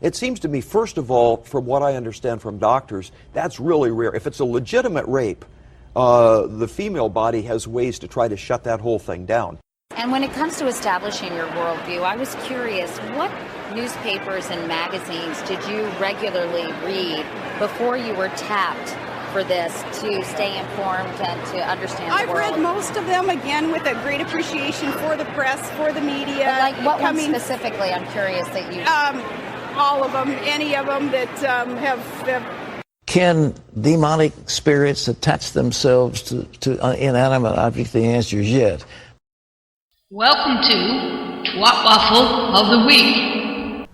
It seems to me, first of all, from what I understand from doctors, that's really rare. If it's a legitimate rape, the female body has ways to try to shut that whole thing down. And when it comes to establishing your worldview, I was curious, what newspapers and magazines did you regularly read before you were tapped for this to stay informed and to understand the world? I've read most of them, again, with a great appreciation for the press, for the media. But like what one specifically, I'm curious that you... all of them, any of them that have... Can demonic spirits attach themselves to inanimate objects? The answer is yes. Welcome to Twat Waffle of the Week.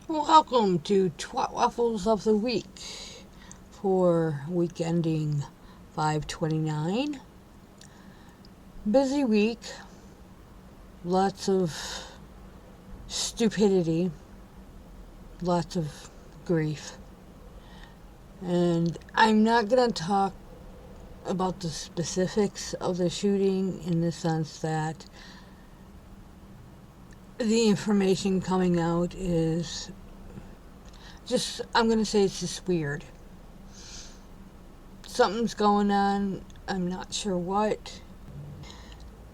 Welcome to Twat Waffles of the Week for week ending 5/29. Busy week. Lots of stupidity. Lots of grief. And I'm not going to talk about the specifics of the shooting in the sense that the information coming out is just, I'm going to say it's just weird. Something's going on, I'm not sure what.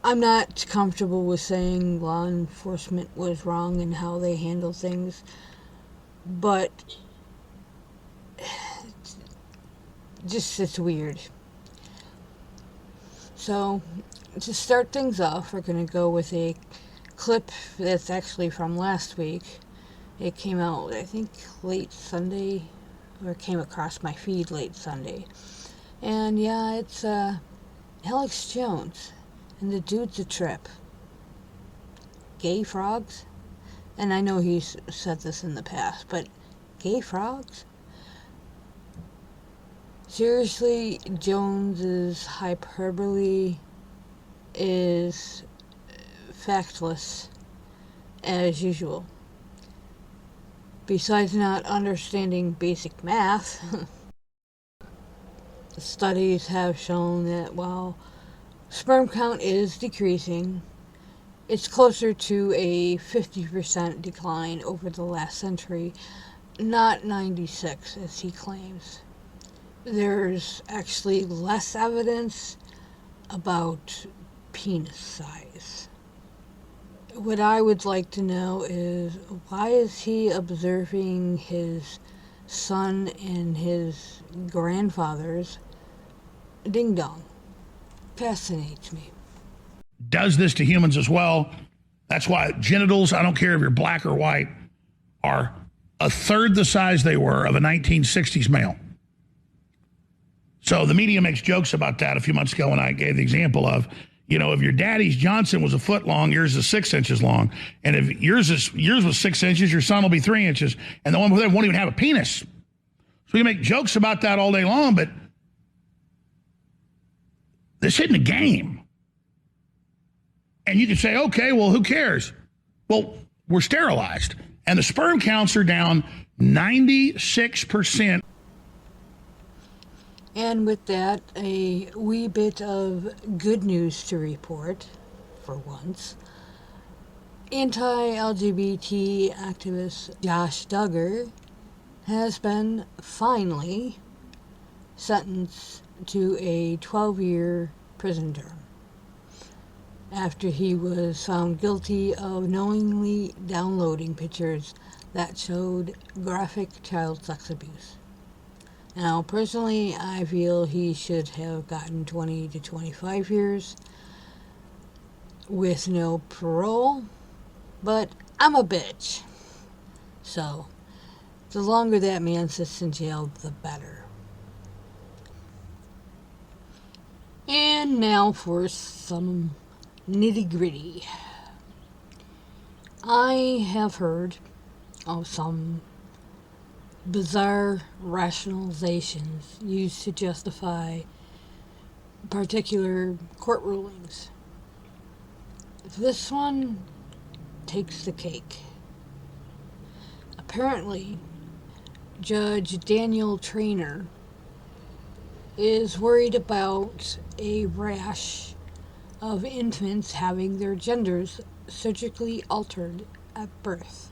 I'm not comfortable with saying law enforcement was wrong in how they handle things, but it's weird. So, to start things off, we're going to go with a clip that's actually from last week. It came out, I think, late Sunday, or came across my feed late Sunday. And yeah, it's Alex Jones, and the dude's a trip. Gay frogs? And I know he's said this in the past, but gay frogs? Seriously, Jones's hyperbole is factless, as usual. Besides not understanding basic math, studies have shown that while sperm count is decreasing, it's closer to a 50% decline over the last century, not 96 as he claims. There's actually less evidence about penis size. What I would like to know is, why is he observing his son and his grandfather's ding-dong? Fascinates me. Does this to humans as well. That's why genitals, I don't care if you're black or white, are a third the size they were of a 1960s male. So the media makes jokes about that a few months ago when I gave the example of, you know, if your daddy's Johnson was a foot long, yours is 6 inches long. And if yours was 6 inches, your son will be 3 inches. And the one with it won't even have a penis. So we make jokes about that all day long, but this isn't a game. And you can say, okay, well, who cares? Well, we're sterilized. And the sperm counts are down 96%. And with that, a wee bit of good news to report, for once. Anti-LGBT activist Josh Duggar has been finally sentenced to a 12-year prison term after he was found guilty of knowingly downloading pictures that showed graphic child sex abuse. Now, personally, I feel he should have gotten 20 to 25 years with no parole, but I'm a bitch. So, the longer that man sits in jail, the better. And now for some nitty-gritty. I have heard of some bizarre rationalizations used to justify particular court rulings. This one takes the cake. Apparently, Judge Daniel Traynor is worried about a rash of infants having their genders surgically altered at birth.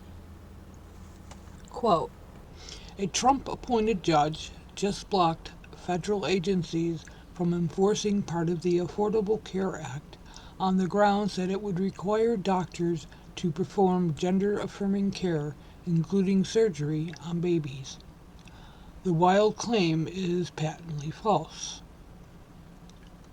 Quote, a Trump-appointed judge just blocked federal agencies from enforcing part of the Affordable Care Act on the grounds that it would require doctors to perform gender-affirming care, including surgery, on babies. The wild claim is patently false.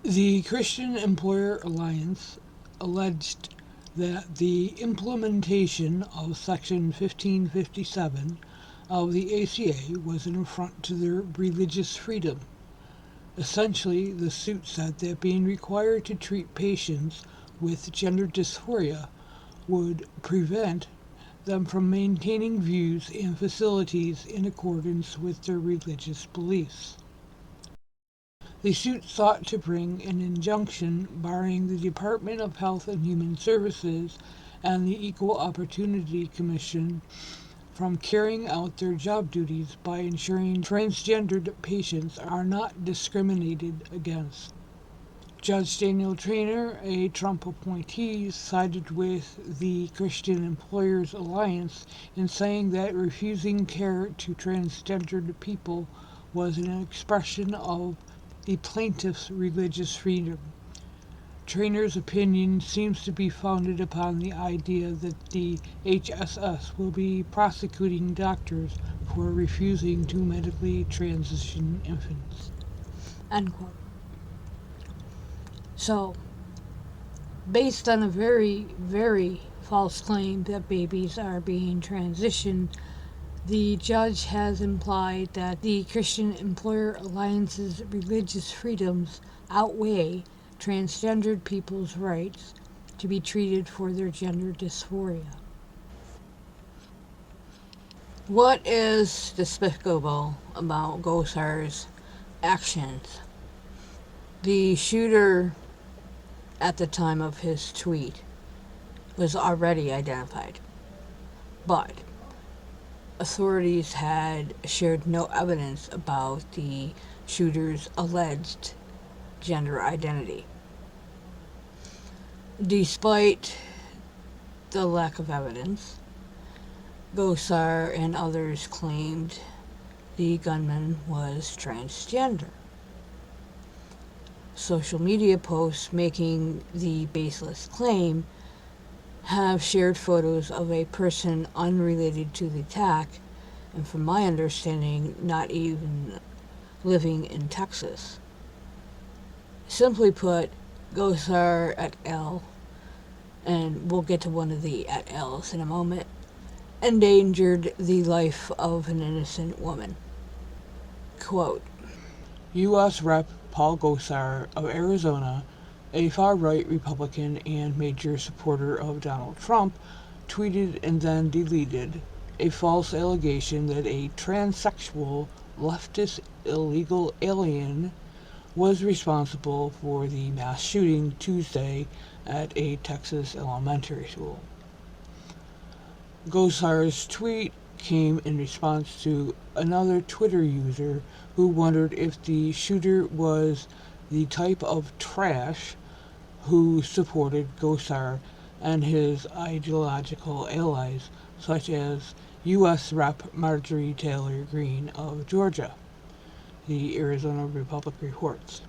The Christian Employer Alliance alleged that the implementation of Section 1557 of the ACA was an affront to their religious freedom. Essentially, the suit said that being required to treat patients with gender dysphoria would prevent them from maintaining views and facilities in accordance with their religious beliefs. The suit sought to bring an injunction barring the Department of Health and Human Services and the Equal Opportunity Commission from carrying out their job duties by ensuring transgendered patients are not discriminated against. Judge Daniel Traynor, a Trump appointee, sided with the Christian Employers Alliance in saying that refusing care to transgendered people was an expression of the plaintiff's religious freedom. Traynor's opinion seems to be founded upon the idea that the HSS will be prosecuting doctors for refusing to medically transition infants. End quote. So, based on a very, very false claim that babies are being transitioned, the judge has implied that the Christian Employer Alliance's religious freedoms outweigh transgendered people's rights to be treated for their gender dysphoria. What is despicable about Gosar's actions? The shooter at the time of his tweet was already identified, but authorities had shared no evidence about the shooter's alleged gender identity. Despite the lack of evidence, Gosar and others claimed the gunman was transgender. Social media posts making the baseless claim have shared photos of a person unrelated to the attack, and from my understanding, not even living in Texas. Simply put, Gosar et al., and we'll get to one of the et als in a moment, endangered the life of an innocent woman. Quote, U.S. Rep. Paul Gosar of Arizona, a far-right Republican and major supporter of Donald Trump, tweeted and then deleted a false allegation that a transsexual leftist illegal alien was responsible for the mass shooting Tuesday at a Texas elementary school. Gosar's tweet came in response to another Twitter user who wondered if the shooter was the type of trash who supported Gosar and his ideological allies, such as U.S. Rep. Marjorie Taylor Greene of Georgia, the Arizona Republic reports.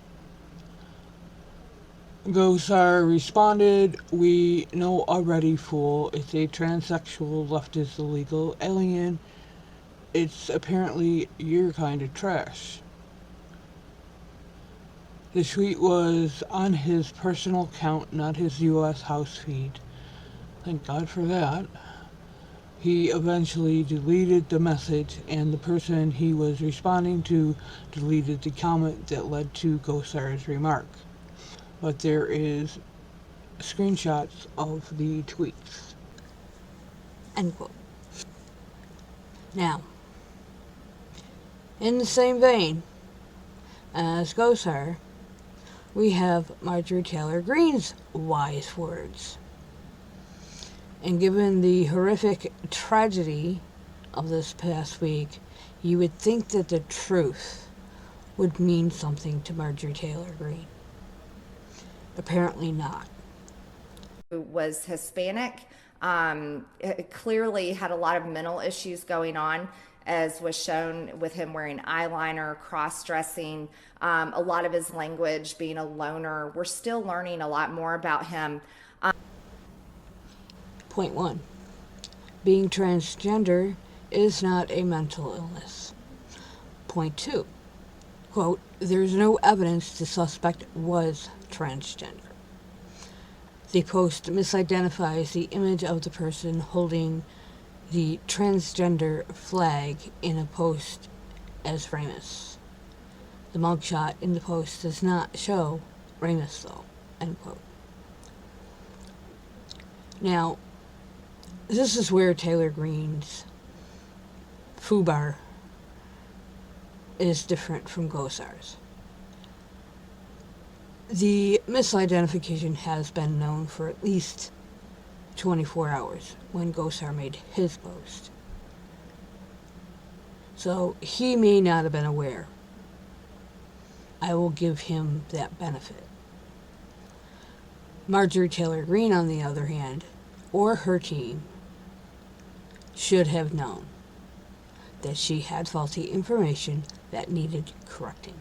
Gosar responded, "We know already, fool. It's a transsexual leftist illegal alien. It's apparently your kind of trash." The tweet was on his personal account, not his U.S. House feed. Thank God for that. He eventually deleted the message, and the person he was responding to deleted the comment that led to Gosar's remark. But there is screenshots of the tweets. End quote. Now, in the same vein as Gosar, we have Marjorie Taylor Greene's wise words. And given the horrific tragedy of this past week, you would think that the truth would mean something to Marjorie Taylor Greene. Apparently not. Who was Hispanic, Clearly had a lot of mental issues going on, as was shown with him wearing eyeliner, cross-dressing, a lot of his language, being a loner. We're still learning a lot more about him. Point 1. Being transgender is not a mental illness. Point 2. Quote, there's no evidence the suspect was transgender. The post misidentifies the image of the person holding the transgender flag in a post as Ramos. The mugshot in the post does not show Ramos, though. End quote. Now, this is where Taylor Greene's FUBAR is different from Gosar's. The misidentification has been known for at least 24 hours when Gosar made his post. So he may not have been aware. I will give him that benefit. Marjorie Taylor Greene, on the other hand, or her team, should have known that she had faulty information that needed correcting.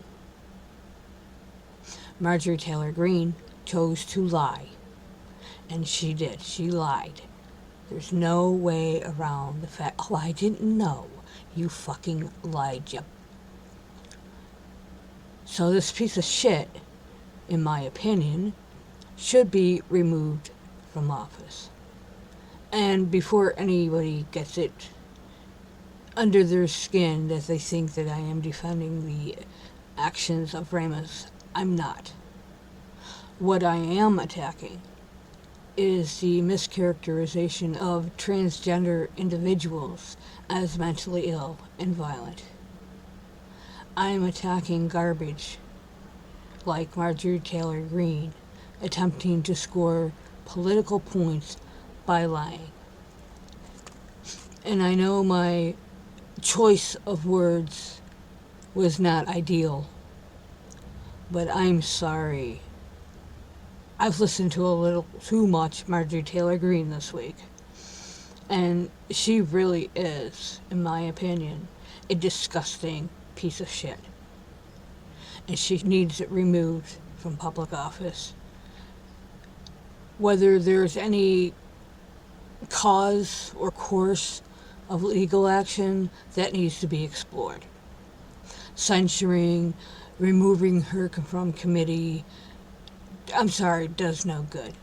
Marjorie Taylor Greene chose to lie, and she did. She lied. There's no way around the fact, oh, I didn't know. You fucking lied, you. So this piece of shit, in my opinion, should be removed from office. And before anybody gets it under their skin that they think that I am defending the actions of Ramos, I'm not. What I am attacking is the mischaracterization of transgender individuals as mentally ill and violent. I'm attacking garbage like Marjorie Taylor Greene attempting to score political points by lying. And I know my choice of words was not ideal, but I'm sorry. I've listened to a little too much Marjorie Taylor Greene this week, and she really is, in my opinion, a disgusting piece of shit. And she needs it removed from public office. Whether there's any cause or course of legal action, that needs to be explored. Censuring, removing her from committee, I'm sorry, does no good.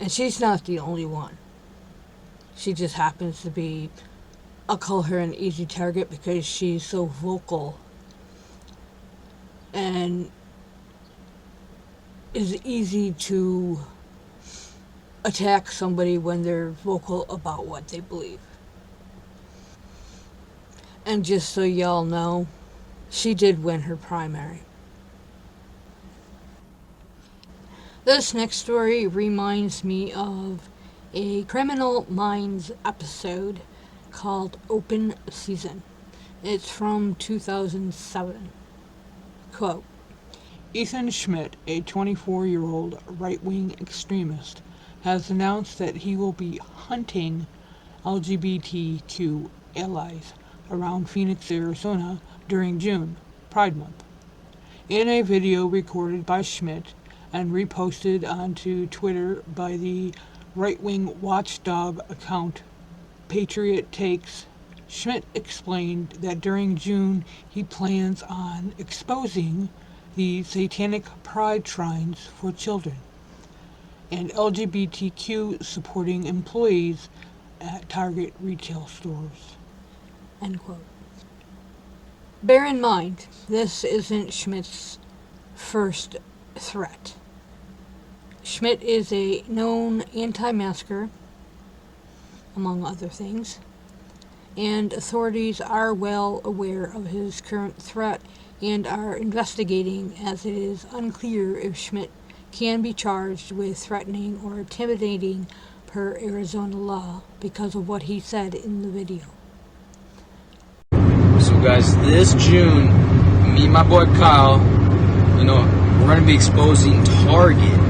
And she's not the only one. She just happens to be, I'll call her an easy target because she's so vocal and is easy to attack somebody when they're vocal about what they believe. And just so y'all know, she did win her primary. This next story reminds me of a Criminal Minds episode called Open Season. It's from 2007. Quote, Ethan Schmidt, a 24-year-old right-wing extremist, has announced that he will be hunting LGBTQ allies around Phoenix, Arizona during June, Pride Month. In a video recorded by Schmidt and reposted onto Twitter by the right-wing watchdog account Patriot Takes, Schmidt explained that during June he plans on exposing the satanic pride shrines for children and LGBTQ supporting employees at Target retail stores. End quote. Bear in mind, this isn't Schmidt's first threat. Schmidt is a known anti-masker, among other things, and authorities are well aware of his current threat and are investigating, as it is unclear if Schmidt can be charged with threatening or intimidating per Arizona law because of what he said in the video. So guys, this June, me and my boy Kyle, we're going to be exposing Target.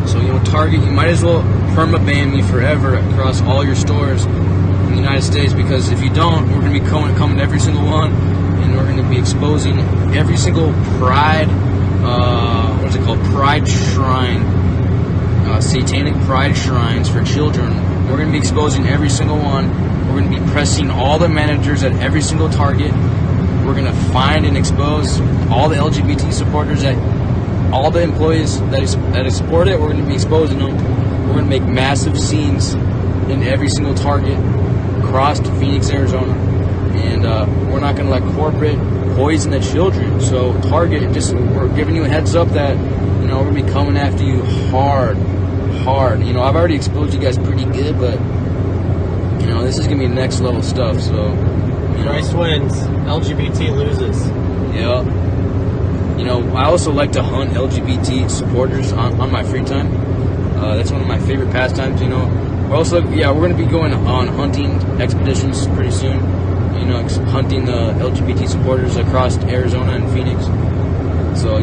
So, Target, you might as well perma-ban me forever across all your stores in the United States, because if you don't, we're going to be coming to every single one, and we're going to be exposing every single pride, what's it called, pride shrine, satanic pride shrines for children. We're going to be exposing every single one. We're going to be pressing all the managers at every single Target. We're going to find and expose all the LGBT supporters, all the employees that support it. We're going to be exposing them. We're going to make massive scenes in every single Target across Phoenix, Arizona. And we're not going to let corporate poison the children. So Target, we're giving you a heads up that, we're going to be coming after you hard. I've already exposed you guys pretty good, but, this is going to be next level stuff. So, Christ wins. LGBT loses. Yeah. I also like to hunt LGBT supporters on my free time. That's one of my favorite pastimes, We're also, we're going to be going on hunting expeditions pretty soon. Hunting the LGBT supporters across Arizona and Phoenix. So,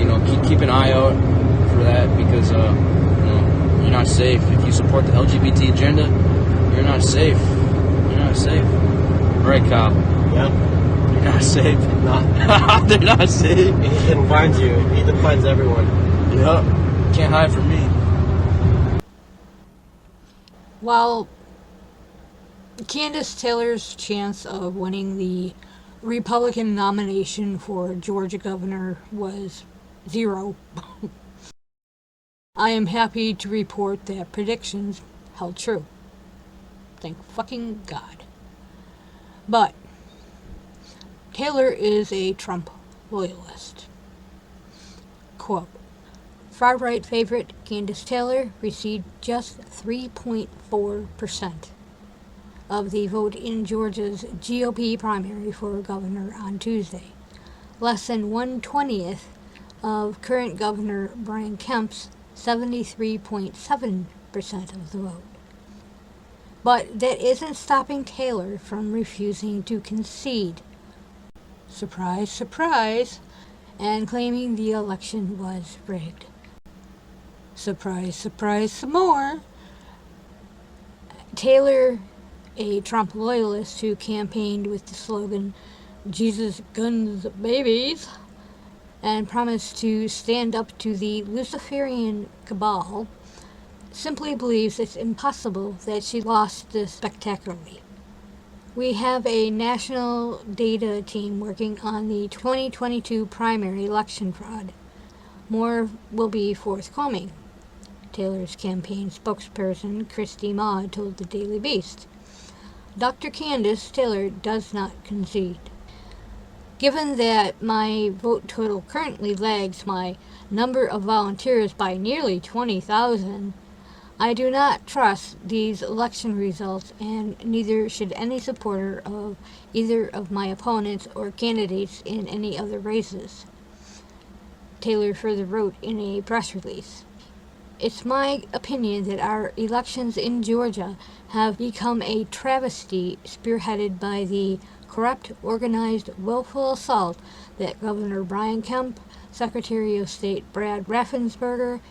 keep an eye out for that, because, you're not safe. If you support the LGBT agenda, you're not safe. You're not safe. Right, Kyle? Yep. You're not safe. Not. They're not safe. Ethan finds you. Ethan finds everyone. Yep. Can't hide from me. While Candice Taylor's chance of winning the Republican nomination for Georgia governor was 0, I am happy to report that predictions held true. Thank fucking God. But Taylor is a Trump loyalist. Quote, far-right favorite Candice Taylor received just 3.4% of the vote in Georgia's GOP primary for governor on Tuesday, less than 1/20th of current Governor Brian Kemp's 73.7% of the vote. But that isn't stopping Taylor from refusing to concede. Surprise, surprise, and claiming the election was rigged. Surprise, surprise, some more. Taylor, a Trump loyalist who campaigned with the slogan, Jesus, guns, babies, and promised to stand up to the Luciferian cabal, simply believes it's impossible that she lost this spectacularly. We have a national data team working on the 2022 primary election fraud. More will be forthcoming, Taylor's campaign spokesperson Christy Maud told the Daily Beast. Dr. Candice Taylor does not concede. Given that my vote total currently lags my number of volunteers by nearly 20,000, I do not trust these election results, and neither should any supporter of either of my opponents or candidates in any other races, Taylor further wrote in a press release. It's my opinion that our elections in Georgia have become a travesty spearheaded by the corrupt, organized, willful assault that Governor Brian Kemp, Secretary of State Brad Raffensperger,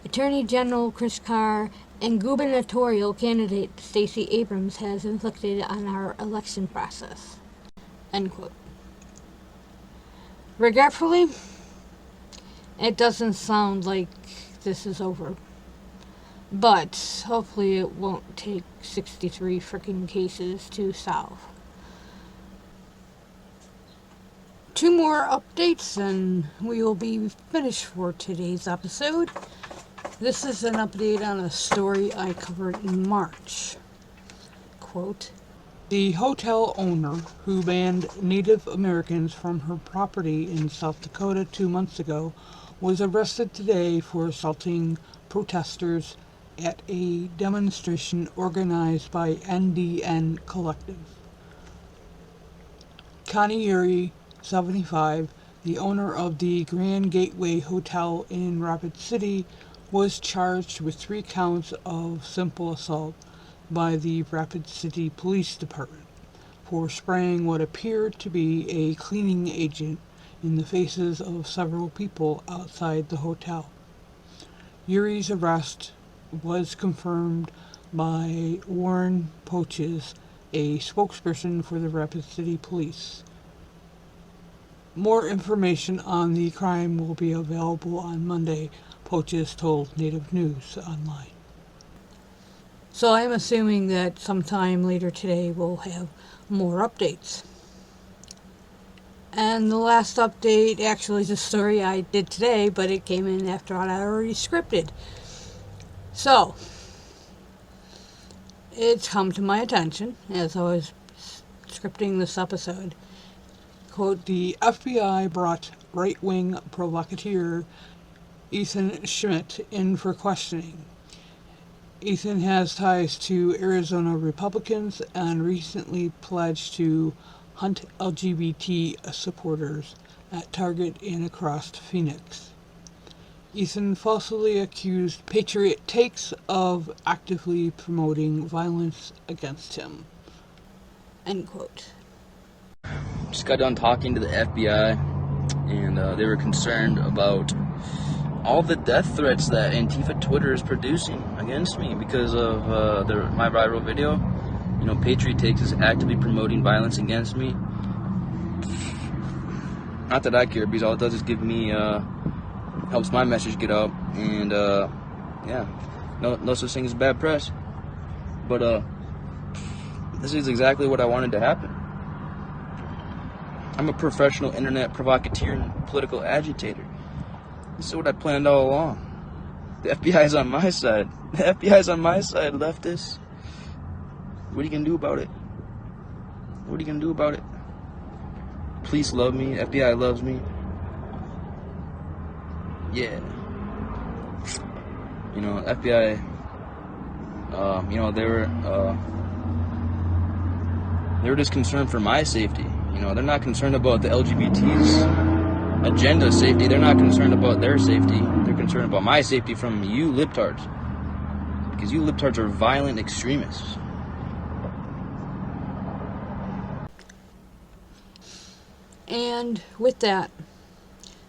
Attorney General Chris Carr, and gubernatorial candidate Stacey Abrams has inflicted on our election process. End quote. Regretfully, it doesn't sound like this is over. But hopefully it won't take 63 freaking cases to solve. 2 more updates and we will be finished for today's episode. This is an update on a story I covered in March. Quote, the hotel owner who banned Native Americans from her property in South Dakota 2 months ago was arrested today for assaulting protesters at a demonstration organized by NDN Collective. Connie Uri, 75, the owner of the Grand Gateway Hotel in Rapid City, was charged with 3 counts of simple assault by the Rapid City Police Department for spraying what appeared to be a cleaning agent in the faces of several people outside the hotel. Uri's arrest was confirmed by Warren Poches, a spokesperson for the Rapid City Police. More information on the crime will be available on Monday, Poches told Native News Online. So I'm assuming that sometime later today we'll have more updates. And the last update actually is a story I did today, but it came in after I already scripted. So, it's come to my attention as I was scripting this episode. Quote, the FBI brought right-wing provocateur Ethan Schmidt in for questioning. Ethan has ties to Arizona Republicans and recently pledged to hunt LGBT supporters at Target and across Phoenix. Ethan falsely accused Patriot Takes of actively promoting violence against him. End quote. Just got done talking to the FBI, and they were concerned about all the death threats that Antifa Twitter is producing against me because of my viral video. You know, Patriot Takes is actively promoting violence against me. Not that I care, because all it does is give me, helps my message get out, and yeah, no such thing as bad press. But this is exactly what I wanted to happen. I'm a professional internet provocateur and political agitator. This is what I planned all along. The FBI is on my side. The FBI is on my side, leftists. What are you going to do about it? What are you going to do about it? Police love me. FBI loves me. Yeah. You know, FBI, you know, they were just concerned for my safety. You know, they're not concerned about the LGBT's agenda safety. They're not concerned about their safety. They're concerned about my safety from you libtards. Because you libtards are violent extremists. And with that,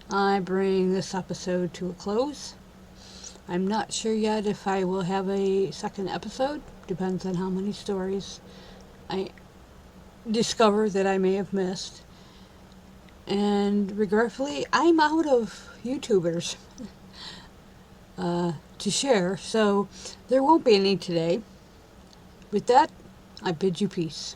I bring this episode to a close. I'm not sure yet if I will have a second episode. Depends on how many stories I discover that I may have missed. And regretfully, I'm out of YouTubers to share, so there won't be any today. With that, I bid you peace.